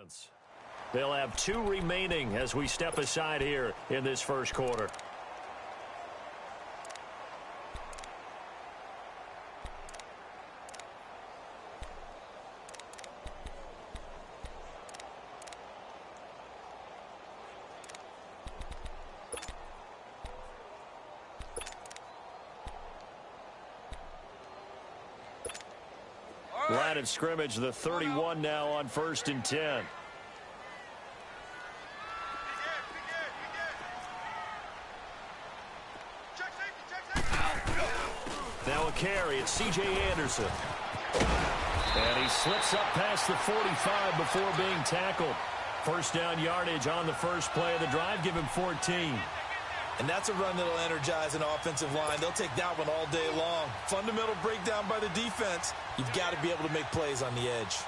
offense. They'll have 2 remaining as we step aside here in this first quarter. Line of scrimmage, the 31 now on 1st and 10. Now a carry, it's C.J. Anderson. And he slips up past the 45 before being tackled. First down yardage on the first play of the drive, give him 14. And that's a run that'll energize an offensive line. They'll take that one all day long. Fundamental breakdown by the defense. You've got to be able to make plays on the edge.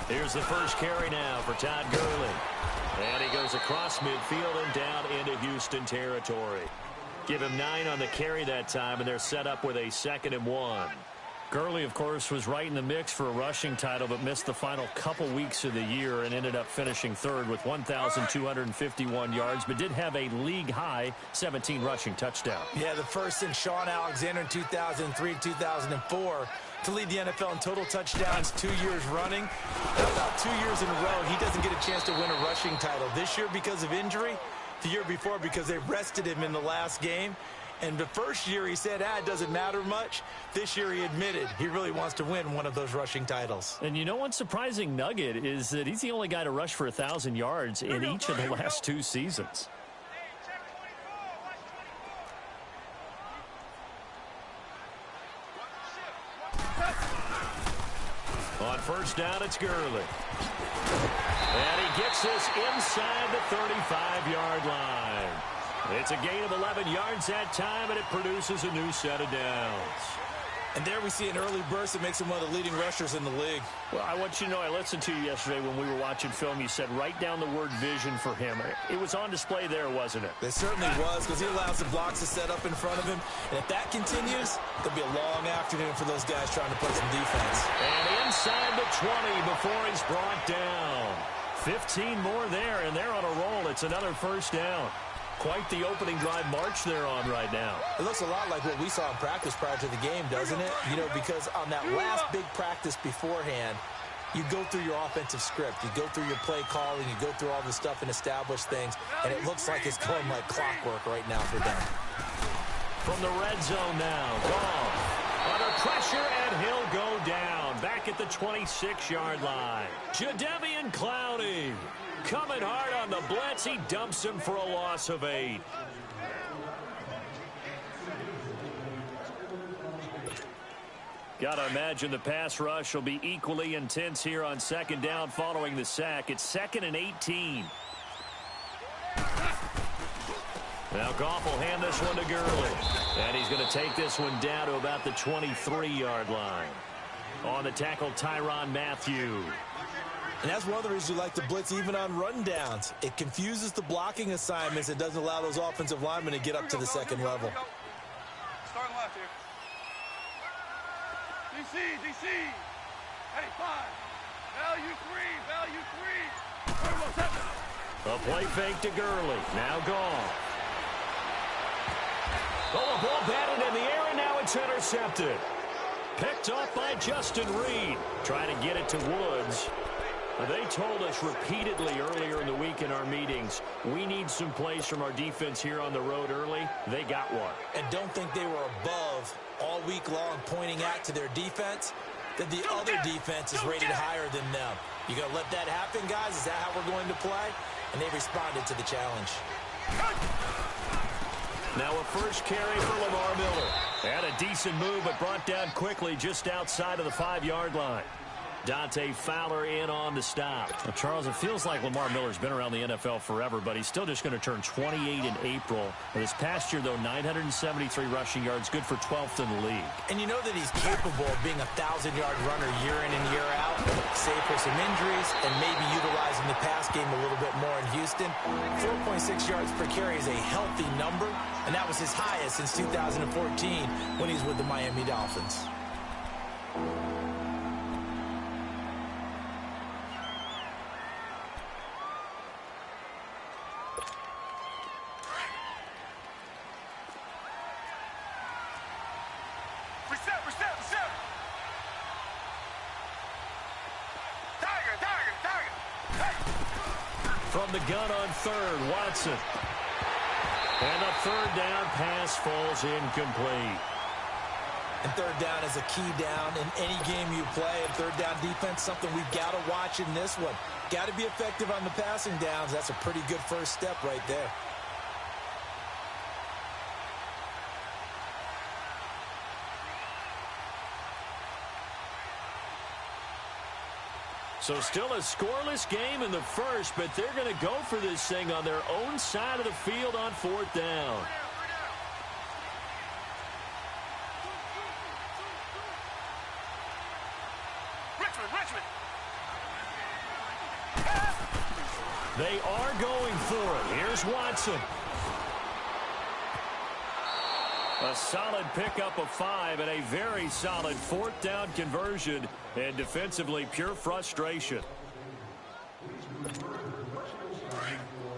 Here's the first carry now for Todd Gurley. And he goes across midfield and down into Houston territory. Give him 9 on the carry that time, and they're set up with a 2nd and 1. Gurley, of course, was right in the mix for a rushing title, but missed the final couple weeks of the year and ended up finishing 3rd with 1,251 yards, but did have a league-high 17 rushing touchdowns. Yeah, the first in Sean Alexander in 2003-2004 to lead the NFL in total touchdowns 2 years running. And about 2 years in a row, he doesn't get a chance to win a rushing title. This year because of injury, the year before because they rested him in the last game. And the first year he said, it doesn't matter much. This year he admitted he really wants to win one of those rushing titles. And you know one surprising nugget is that he's the only guy to rush for 1,000 yards in each of the last 2 seasons. On first down, it's Gurley. And he gets this inside the 35-yard line. It's a gain of 11 yards that time, and it produces a new set of downs. And there we see an early burst that makes him one of the leading rushers in the league. Well, I want you to know, I listened to you yesterday when we were watching film. You said write down the word vision for him. It was on display there, wasn't it? It certainly was, because he allows the blocks to set up in front of him. And if that continues, there'll be a long afternoon for those guys trying to play some defense. And inside the 20 before he's brought down. 15 more there, and they're on a roll. It's another first down. Quite the opening drive march they're on right now. It looks a lot like what we saw in practice prior to the game, doesn't it? You know, because on that last big practice beforehand, you go through your offensive script. You go through your play calling. You go through all the stuff and establish things. And it looks like it's going like clockwork right now for them. From the red zone now, Goff under pressure, and he'll go down. Back at the 26-yard line. Jadeveon Clowney. Coming hard on the blitz. He dumps him for a loss of 8. Gotta imagine the pass rush will be equally intense here on 2nd down following the sack. It's 2nd and 18. Now Goff will hand this one to Gurley. And he's going to take this one down to about the 23-yard line. On the tackle, Tyrann Mathieu. And that's one of the reasons you like to blitz even on rundowns. It confuses the blocking assignments. It doesn't allow those offensive linemen to get up to the second level. Starting left here. DC. Hey, 5. Value 3. A play fake to Gurley. Now Goff. Oh, the ball batted in the air, and now it's intercepted. Picked off by Justin Reed. Trying to get it to Woods. They told us repeatedly earlier in the week in our meetings, we need some plays from our defense here on the road early. They got one. And don't think they were above all week long pointing out to their defense that the other defense is rated higher than them. You going to let that happen, guys? Is that how we're going to play? And they responded to the challenge. Now a first carry for Lamar Miller. And a decent move, but brought down quickly just outside of the 5-yard line. Dante Fowler in on the stop. Well, Charles, it feels like Lamar Miller's been around the NFL forever, but he's still just going to turn 28 in April. This past year, though, 973 rushing yards, good for 12th in the league. And you know that he's capable of being a 1,000-yard runner year in and year out, save for some injuries and maybe utilizing the pass game a little bit more in Houston. 4.6 yards per carry is a healthy number, and that was his highest since 2014 when he's with the Miami Dolphins. Reset. Target. Hey. From the gun on third, Watson. And the third down pass falls incomplete. And third down is a key down in any game you play. And third down defense, something we've got to watch in this one. Got to be effective on the passing downs. That's a pretty good first step right there. So still a scoreless game in the first, but they're going to go for this thing on their own side of the field on fourth down. Richmond. They are going for it. Here's Watson. A solid pickup of 5 and a very solid fourth down conversion. And defensively, pure frustration.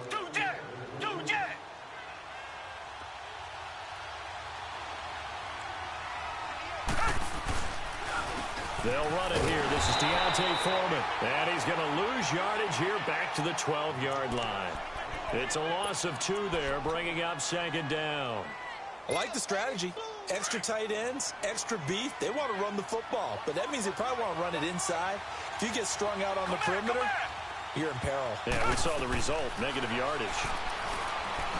Do jet. They'll run it here. This is Deontay Foreman. And he's going to lose yardage here back to the 12-yard line. It's a loss of 2 there, bringing up second down. I like the strategy. Extra tight ends, extra beef. They want to run the football, but that means they probably want to run it inside. If you get strung out on the perimeter, you're in peril. Yeah, we saw the result, negative yardage.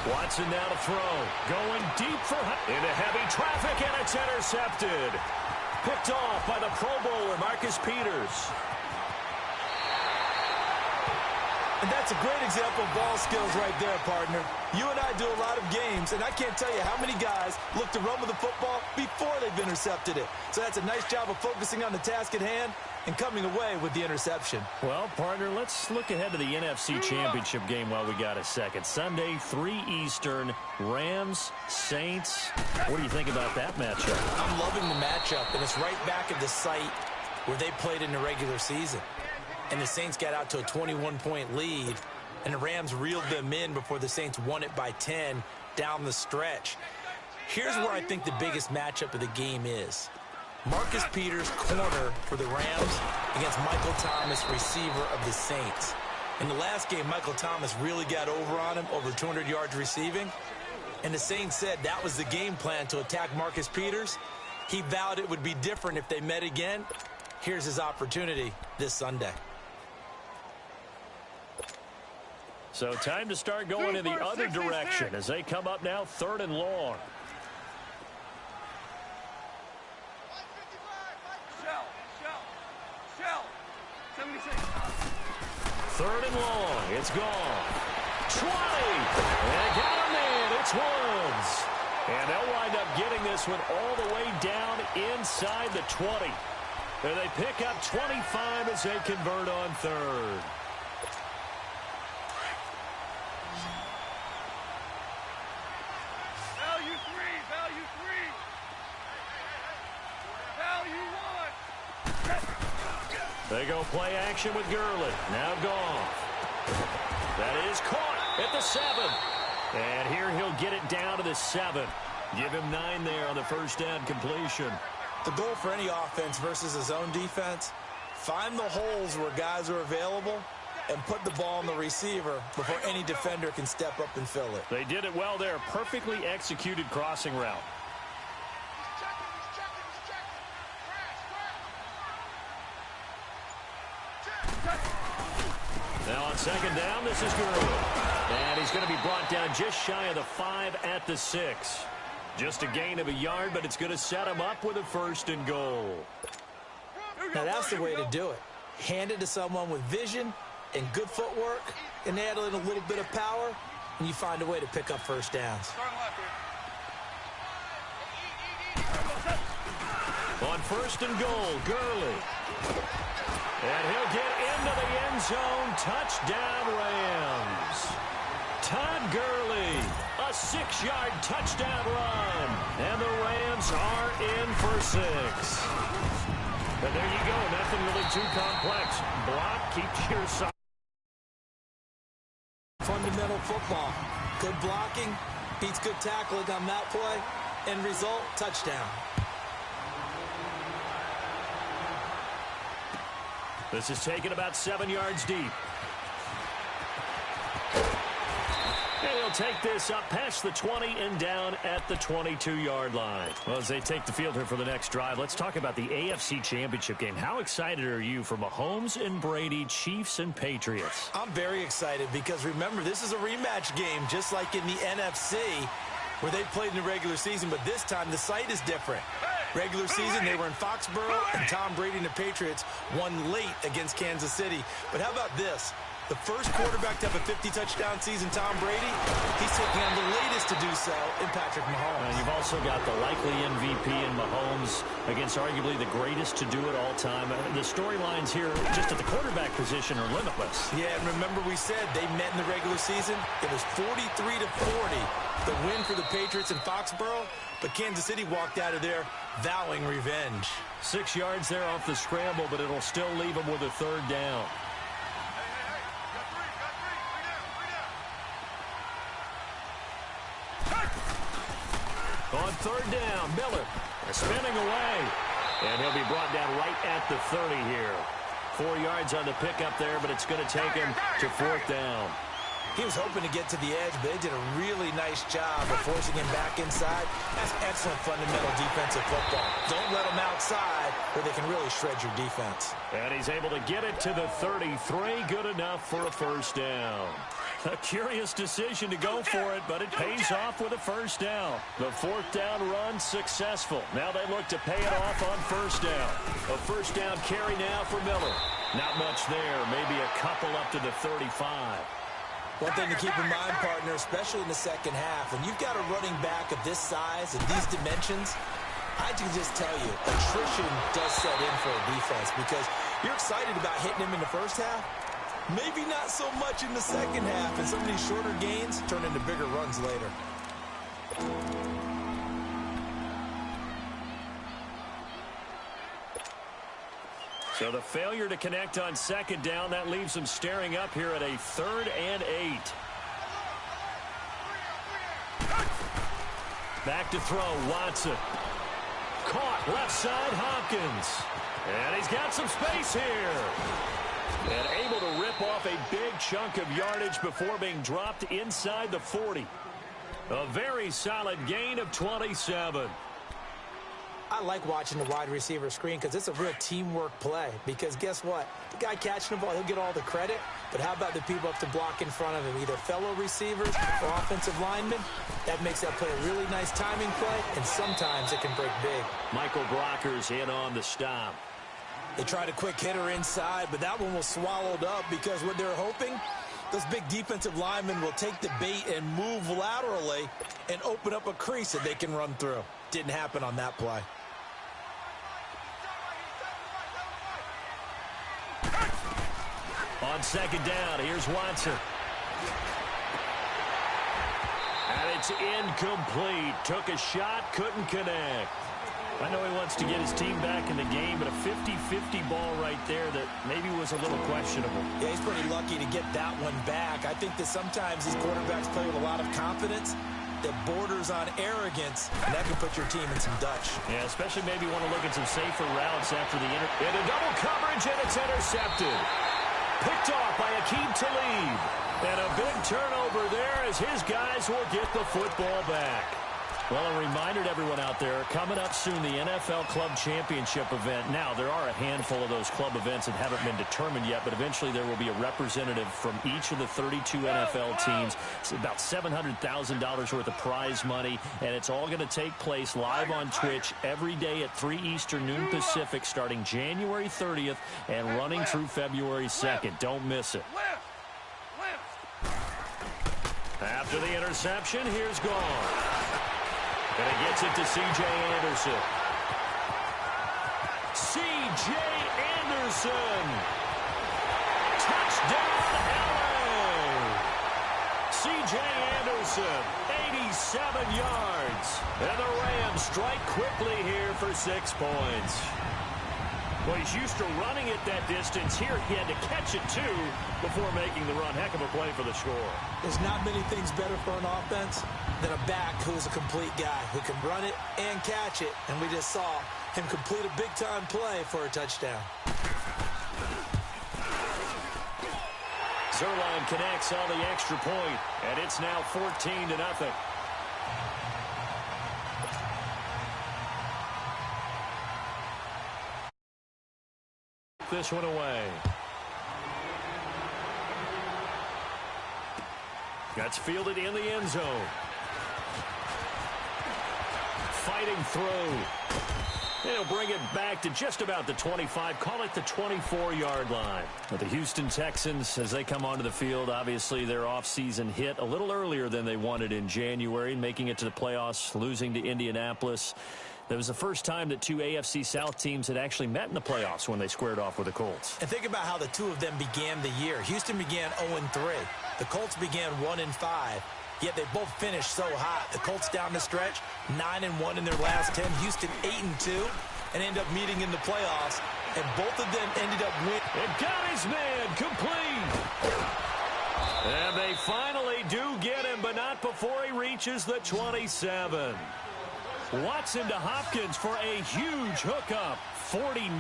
Watson now to throw. Going deep for into heavy traffic, and it's intercepted. Picked off by the Pro Bowler, Marcus Peters. And that's a great example of ball skills right there, partner. You and I do a lot of games, and I can't tell you how many guys look to run with the football before they've intercepted it. So that's a nice job of focusing on the task at hand and coming away with the interception. Well, partner, let's look ahead to the NFC Championship game while we got a second. Sunday, 3 Eastern, Rams, Saints. What do you think about that matchup? I'm loving the matchup, and it's right back at the site where they played in the regular season. And the Saints got out to a 21-point lead, and the Rams reeled them in before the Saints won it by 10 down the stretch. Here's where I think the biggest matchup of the game is. Marcus Peters, corner for the Rams, against Michael Thomas, receiver of the Saints. In the last game, Michael Thomas really got over on him, over 200 yards receiving. And the Saints said that was the game plan to attack Marcus Peters. He vowed it would be different if they met again. Here's his opportunity this Sunday. So time to start going in the other direction as they come up now 3rd and long. Shell. 76. 3rd and long. It's gone. 20. And got him in. It's Woods. And they'll wind up getting this one all the way down inside the 20. And they pick up 25 as they convert on 3rd. They go play action with Gurley. Now Goff. That is caught at the 7. And here he'll get it down to the 7. Give him 9 there on the first down completion. The goal for any offense versus his own defense, find the holes where guys are available and put the ball on the receiver before any defender can step up and fill it. They did it well there. Perfectly executed crossing route. Now on second down, this is Gurley. And he's going to be brought down just shy of the 5 at the 6. Just a gain of a yard, but it's going to set him up with a 1st and goal. Now that's the way to do it. hand it to someone with vision and good footwork, and add in a little bit of power, and you find a way to pick up first downs. On first and goal, Gurley. And he'll get into the end zone. Touchdown, Rams. Todd Gurley, a 6-yard touchdown run. And the Rams are in for 6. And there you go. Nothing really too complex. Block keeps your side. Fundamental football. Good blocking beats good tackling on that play. End result, touchdown. This is taken about 7 yards deep. And he'll take this up past the 20 and down at the 22-yard line. Well, as they take the field here for the next drive, let's talk about the AFC Championship game. How excited are you for Mahomes and Brady, Chiefs and Patriots? I'm very excited because, remember, this is a rematch game, just like in the NFC, where they played in the regular season, but this time the site is different. Regular season, they were in Foxborough, and Tom Brady and the Patriots won late against Kansas City. But how about this? The first quarterback to have a 50-touchdown season, Tom Brady, he's taking on the latest to do so in Patrick Mahomes. And you've also got the likely MVP in Mahomes against arguably the greatest to do it all time. The storylines here just at the quarterback position are limitless. Yeah, and remember we said they met in the regular season. It was 43-40, the win for the Patriots in Foxborough, but Kansas City walked out of there vowing revenge. 6 yards there off the scramble, but it'll still leave them with a third down. On third down, Miller spinning away. And he'll be brought down right at the 30 here. 4 yards on the pickup there, but it's going to take him to fourth down. He was hoping to get to the edge, but they did a really nice job of forcing him back inside. That's excellent fundamental defensive football. Don't let him outside where they can really shred your defense. And he's able to get it to the 33. Good enough for a first down. A curious decision to go for it, but it pays off with a first down. The fourth down run successful. Now they look to pay it off on first down. A first down carry now for Miller. Not much there. Maybe a couple up to the 35. One thing to keep in mind, partner, especially in the second half, when you've got a running back of this size and these dimensions, I can just tell you, attrition does set in for a defense because you're excited about hitting him in the first half. Maybe not so much in the second half, and some of these shorter gains turn into bigger runs later. So the failure to connect on second down, that leaves them staring up here at a 3rd and 8. Back to throw, Watson. Caught, left side, Hopkins. And he's got some space here. And able to rip off a big chunk of yardage before being dropped inside the 40. A very solid gain of 27. I like watching the wide receiver screen because it's a real teamwork play. Because guess what? The guy catching the ball, he'll get all the credit. But how about the people up to block in front of him, either fellow receivers or offensive linemen? That makes that play a really nice timing play, and sometimes it can break big. Michael Brocker's in on the stop. They tried a quick hitter inside, but that one was swallowed up because what they're hoping, those big defensive linemen will take the bait and move laterally and open up a crease that they can run through. Didn't happen on that play. On second down, here's Watson. And it's incomplete. Took a shot, couldn't connect. I know he wants to get his team back in the game, but a 50-50 ball right there that maybe was a little questionable. Yeah, he's pretty lucky to get that one back. I think that sometimes these quarterbacks play with a lot of confidence that borders on arrogance, and that can put your team in some Dutch. Yeah, especially maybe want to look at some safer routes after the into double coverage, and it's intercepted. Picked off by Akeem Talib. And a big turnover there as his guys will get the football back. Well, a reminder to everyone out there, coming up soon, the NFL Club Championship event. Now, there are a handful of those club events that haven't been determined yet, but eventually there will be a representative from each of the 32 NFL teams. It's about $700,000 worth of prize money, and it's all going to take place live on Twitch every day at 3 Eastern, noon Pacific, starting January 30th and running through February 2nd. Don't miss it. After the interception, here's Gone. And he gets it to C.J. Anderson. C.J. Anderson. Touchdown, LA. C.J. Anderson, 87 yards. And the Rams strike quickly here for 6 points. Well, he's used to running it that distance. Here, he had to catch it, too, before making the run. Heck of a play for the score. There's not many things better for an offense than a back who is a complete guy who can run it and catch it. And we just saw him complete a big-time play for a touchdown. Zerline connects on the extra point, and it's now 14-0. This one away. That's fielded in the end zone. Fighting throw. They'll bring it back to just about the 25. Call it the 24-yard line. But the Houston Texans, as they come onto the field, obviously their offseason hit a little earlier than they wanted in January, making it to the playoffs, losing to Indianapolis. That was the first time that 2 AFC South teams had actually met in the playoffs when they squared off with the Colts. And think about how the two of them began the year. Houston began 0-3. The Colts began 1-5. Yet they both finished so hot. The Colts down the stretch, 9-1 in their last 10. Houston 8-2, and end up meeting in the playoffs. And both of them ended up winning. And got his man complete. And they finally do get him, but not before he reaches the 27. Watson to Hopkins for a huge hookup, 49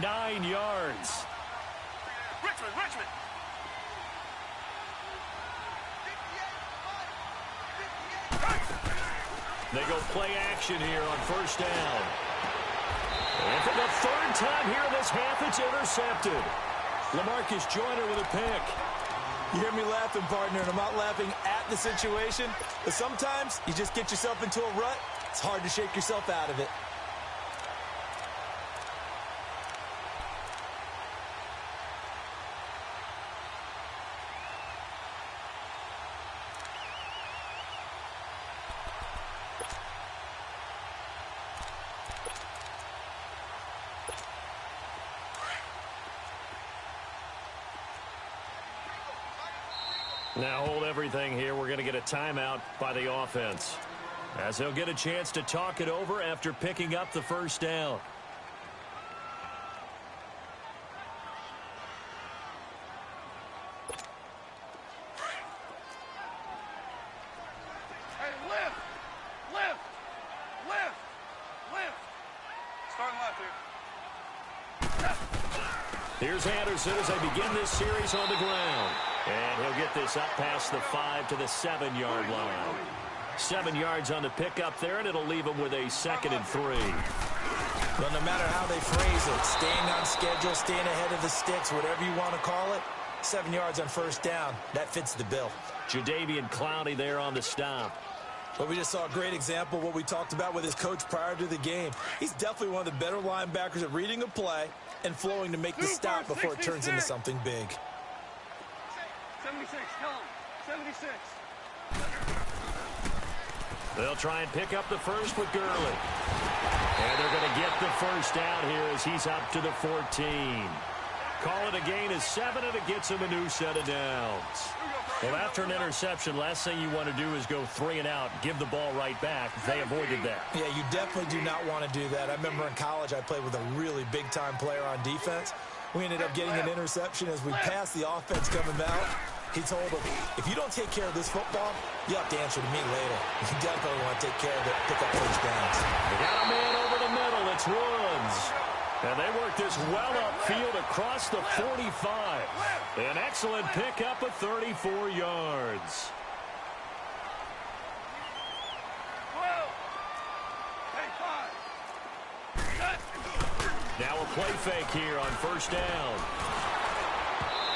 yards. Richmond. They go play action here on first down. And for the third time here in this half, it's intercepted. LaMarcus Joyner with a pick. You hear me laughing, partner, and I'm not laughing at the situation, but sometimes you just get yourself into a rut. It's hard to shake yourself out of it. Now hold everything here. We're going to get a timeout by the offense, as they'll get a chance to talk it over after picking up the first down. Hey, lift. Starting left here. Here's Anderson as they begin this series on the ground. And he'll get this up past the 5 to the 7-yard line. 7 yards on the pickup there, and it'll leave him with a 2nd and 3. Well, no matter how they phrase it, staying on schedule, staying ahead of the sticks, whatever you want to call it, 7 yards on first down, that fits the bill. Jadeveon Clowney there on the stop. But we just saw a great example of what we talked about with his coach prior to the game. He's definitely one of the better linebackers at reading a play and flowing to make the stop before it turns into something big. 76, tell him. 76. They'll try and pick up the first with Gurley. And they're going to get the first down here as he's up to the 14. Call it a gain of 7, and it gets him a new set of downs. Well, after an interception, last thing you want to do is go 3 and out, give the ball right back. They avoided that. Yeah, you definitely do not want to do that. I remember in college I played with a really big-time player on defense. We ended up getting an interception as we passed the offense coming out. He told him, if you don't take care of this football, you have to answer to me later. You definitely want to take care of it, pick up first downs. They got a man over the middle. It's Woods. And they work this well upfield across the 45. An excellent pickup of 34 yards. Now a play fake here on first down.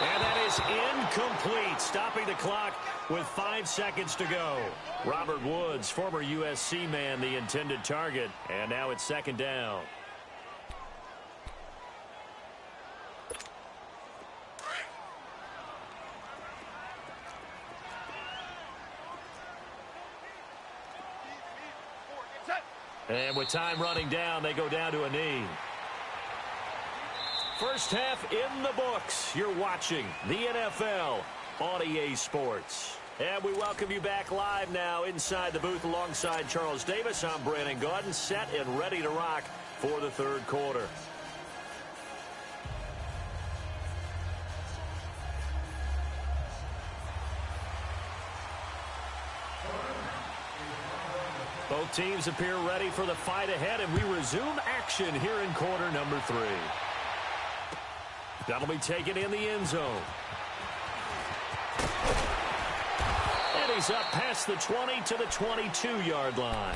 And that is incomplete, stopping the clock with 5 seconds to go. Robert Woods, former USC man, the intended target. And now it's second down. And with time running down, they go down to a knee. First half in the books. You're watching the NFL on EA Sports. And we welcome you back live now inside the booth alongside Charles Davis. I'm Brandon Gaudin, set and ready to rock for the third quarter. Both teams appear ready for the fight ahead, and we resume action here in quarter number 3. That'll be taken in the end zone. And he's up past the 20 to the 22-yard line.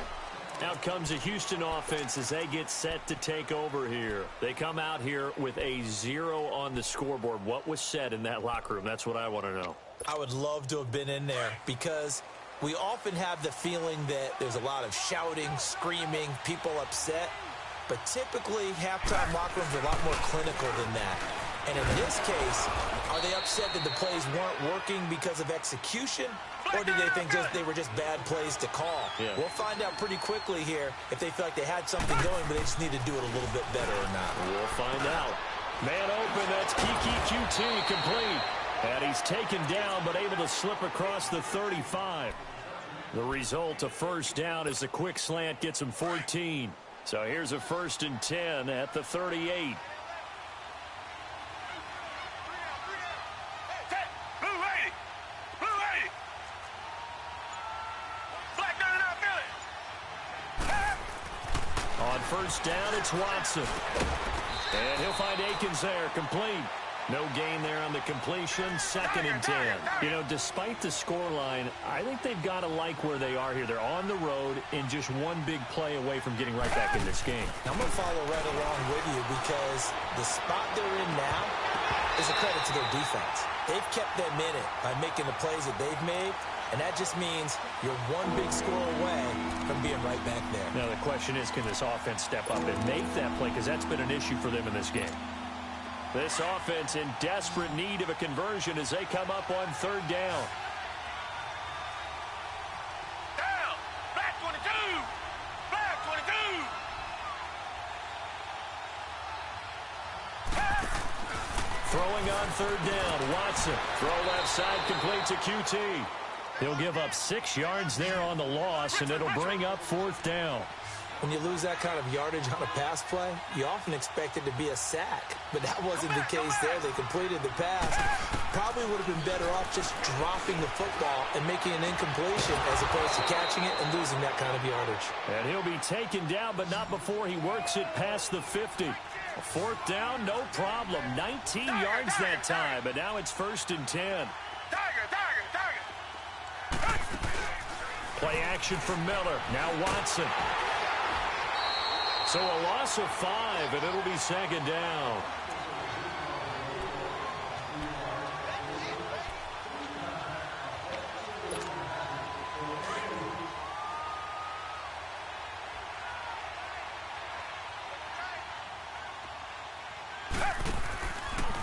Out comes the Houston offense as they get set to take over here. They come out here with a 0 on the scoreboard. What was said in that locker room? That's what I want to know. I would love to have been in there because we often have the feeling that there's a lot of shouting, screaming, people upset. But typically, halftime locker rooms are a lot more clinical than that. And in this case, are they upset that the plays weren't working because of execution? Or do they think they were just bad plays to call? Yeah. We'll find out pretty quickly here if they feel like they had something going, but they just need to do it a little bit better or not. We'll find out. Man open, that's Kiki QT complete. And he's taken down, but able to slip across the 35. The result, a first down, as the quick slant gets him 14. So here's a 1st and 10 at the 38. On first down, it's Watson. And he'll find Akins there, complete. No gain there on the completion, 2nd and 10. You know, despite the scoreline, I think they've got to like where they are here. They're on the road and just one big play away from getting right back in this game. I'm going to follow right along with you because the spot they're in now is a credit to their defense. They've kept them in it by making the plays that they've made, and that just means you're one big score away from being right back there. Now, the question is, can this offense step up and make that play? Because that's been an issue for them in this game. This offense in desperate need of a conversion as they come up on 3rd down. Down! Back 22! Back 22! Throwing on 3rd down, Watson. Throw left side, complete to QT. He'll give up 6 yards there on the loss, and it'll bring up 4th down. When you lose that kind of yardage on a pass play, you often expect it to be a sack. But that wasn't the case there. They completed the pass. Probably would have been better off just dropping the football and making an incompletion as opposed to catching it and losing that kind of yardage. And he'll be taken down, but not before he works it past the 50. 4th down, no problem. 19 yards that time, but now it's 1st and 10. Play action from Miller. Now Watson. So a loss of 5, and it'll be 2nd down.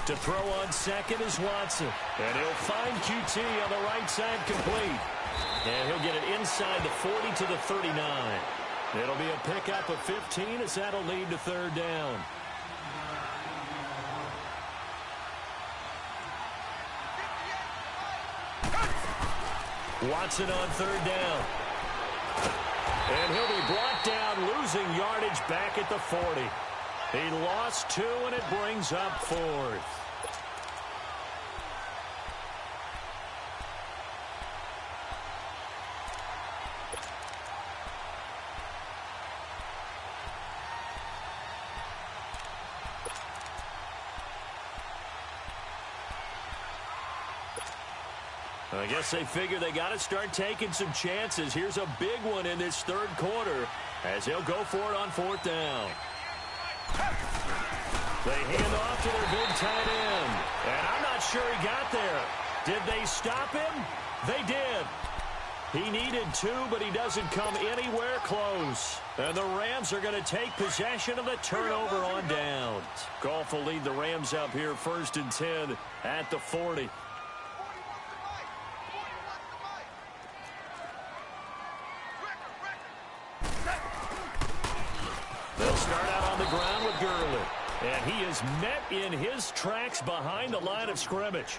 To throw on 2nd is Watson. And he'll find QT on the right side, complete. And he'll get it inside the 40 to the 39. It'll be a pickup of 15 as that'll lead to 3rd down. Watson on 3rd down. And he'll be brought down, losing yardage back at the 40. He lost 2, and it brings up 4th. I guess they figure they got to start taking some chances. Here's a big one in this 3rd quarter as he'll go for it on 4th down. They hand off to their big tight end. And I'm not sure he got there. Did they stop him? They did. He needed 2, but he doesn't come anywhere close. And the Rams are going to take possession of the turnover on downs. Goff will lead the Rams up here 1st and 10 at the 40. They'll start out on the ground with Gurley. And he is met in his tracks behind the line of scrimmage.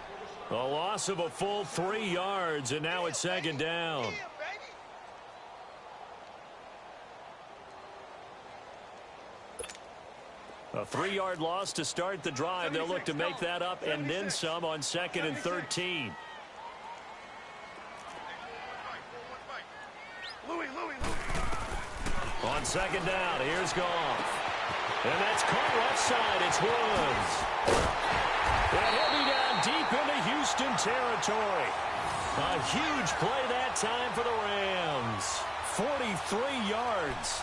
A loss of a full 3 yards, and now it's 2nd down. A 3-yard loss to start the drive. They'll look to make that up and then some on 2nd and 13. On 2nd down, here's Goff. And that's caught left side. It's Woods. And he'll be down deep into Houston territory. A huge play that time for the Rams. 43 yards.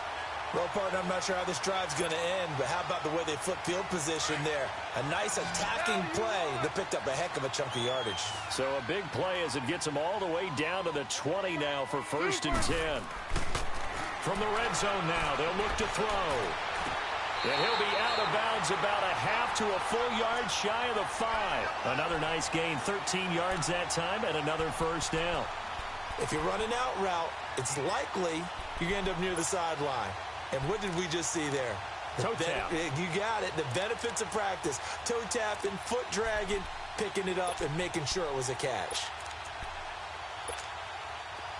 Well, partner, I'm not sure how this drive's going to end, but how about the way they flip field position there? A nice attacking play that picked up a heck of a chunk of yardage. So a big play as it gets them all the way down to the 20 now for 1st and 10. From the red zone now, they'll look to throw. And he'll be out of bounds about a half to a full yard shy of the 5. Another nice gain, 13 yards that time, and another 1st down. If you're running out route, it's likely you end up near the sideline. And what did we just see there? Toe tap. You got it. The benefits of practice. Toe tapping, foot dragging, picking it up, and making sure it was a catch.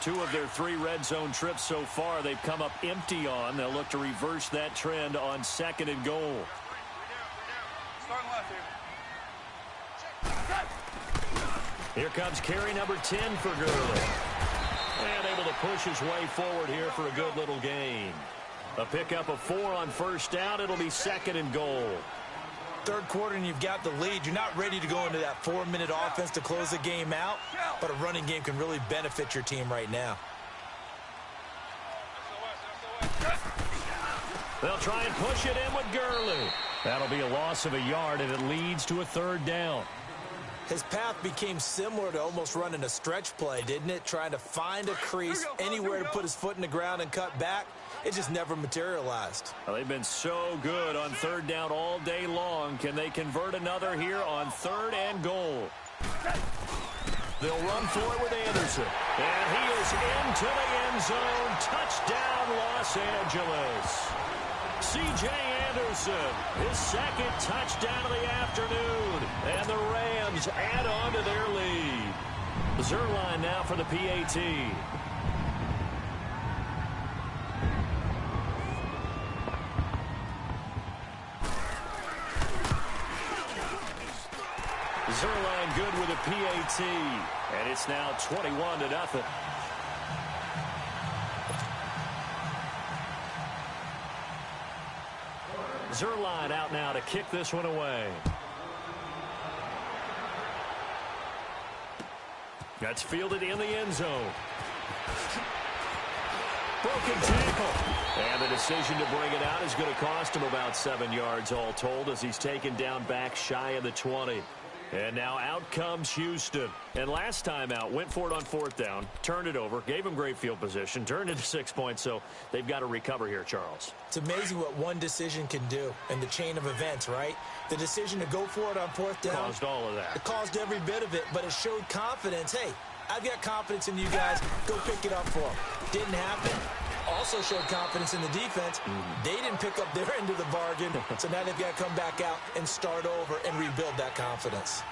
2 of their 3 red zone trips so far they've come up empty on. They'll look to reverse that trend on 2nd and goal. Here comes carry number 10 for Gurley. And able to push his way forward here for a good little gain. A pickup of 4 on 1st down. It'll be 2nd and goal. 3rd quarter and you've got the lead. You're not ready to go into that 4-minute offense to close the game out, but a running game can really benefit your team right now. They'll try and push it in with Gurley. That'll be a loss of a yard, and it leads to a 3rd down. His path became similar to almost running a stretch play, didn't it? Trying to find a crease, anywhere to put his foot in the ground and cut back. It just never materialized. Well, they've been so good on 3rd down all day long. Can they convert another here on 3rd and goal? They'll run for it with Anderson. And he is into the end zone. Touchdown, Los Angeles. C.J. Anderson, his 2nd touchdown of the afternoon. And the Rams add on to their lead. Zerline now for the PAT. Zerline good with a PAT. And it's now 21-0. Zerline out now to kick this one away. That's fielded in the end zone. Broken tackle. And the decision to bring it out is going to cost him about 7 yards all told as he's taken down back shy of the 20. And now out comes Houston. And last time out, went for it on 4th down, turned it over, gave him great field position, turned into 6 points, so they've got to recover here, Charles. It's amazing what one decision can do in the chain of events, right? The decision to go for it on 4th down. Caused all of that. It caused every bit of it, but it showed confidence. Hey, I've got confidence in you guys. Go pick it up for them. Didn't happen. Also showed confidence in the defense. They didn't pick up their end of the bargain, so now they've got to come back out and start over and rebuild that confidence.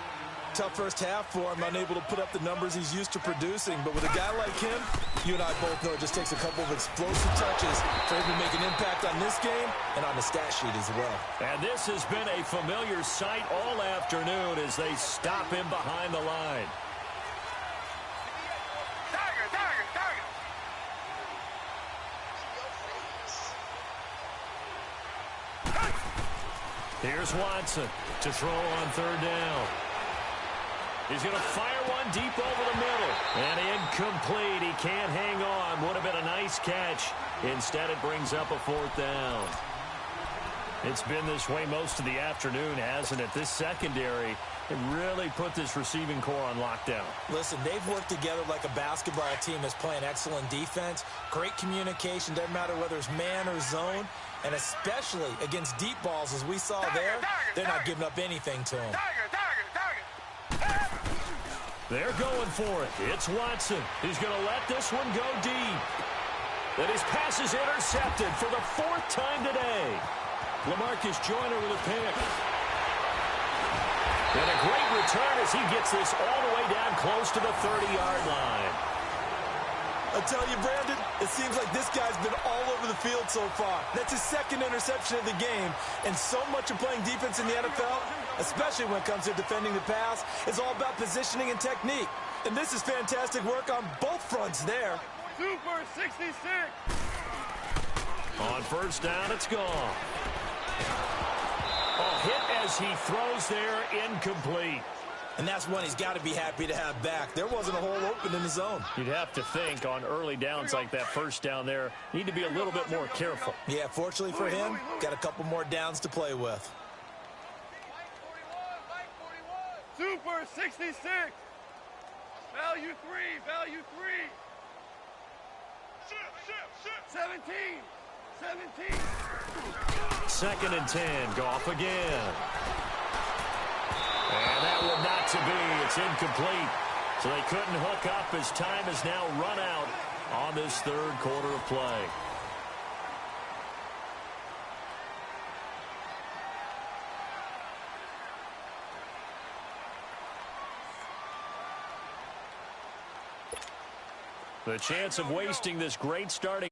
Tough first half for him, unable to put up the numbers he's used to producing. But with a guy like him, you and I both know it just takes a couple of explosive touches for him to make an impact on this game and on the stat sheet as well. And this has been a familiar sight all afternoon as they stop him behind the line. Here's Watson to throw on 3rd down. He's going to fire one deep over the middle. And incomplete. He can't hang on. Would have been a nice catch. Instead, it brings up a 4th down. It's been this way most of the afternoon, hasn't it? This secondary really put this receiving core on lockdown. Listen, they've worked together like a basketball team that's playing excellent defense, great communication, doesn't matter whether it's man or zone, and especially against deep balls, as we saw there, they're not giving up anything to them. They're going for it. It's Watson. He's going to let this one go deep. And his pass is intercepted for the 4th time today. LaMarcus Joyner with a pick. And a great return as he gets this all the way down close to the 30-yard line. I tell you, Brandon, it seems like this guy's been all over the field so far. That's his 2nd interception of the game. And so much of playing defense in the NFL, especially when it comes to defending the pass, is all about positioning and technique. And this is fantastic work on both fronts there. Super 66. On first down, it's gone. A hit as he throws there, incomplete. And that's one he's got to be happy to have back. There wasn't a hole open in the zone. You'd have to think on early downs like that first down there, need to be a little bit more careful. Yeah, fortunately for him, got a couple more downs to play with. Super 66. Value 3. Value 3. 17. 17. 2nd and 10. Goff again. And that one not to be. It's incomplete. So they couldn't hook up as time has now run out on this 3rd quarter of play. The chance of wasting this great starting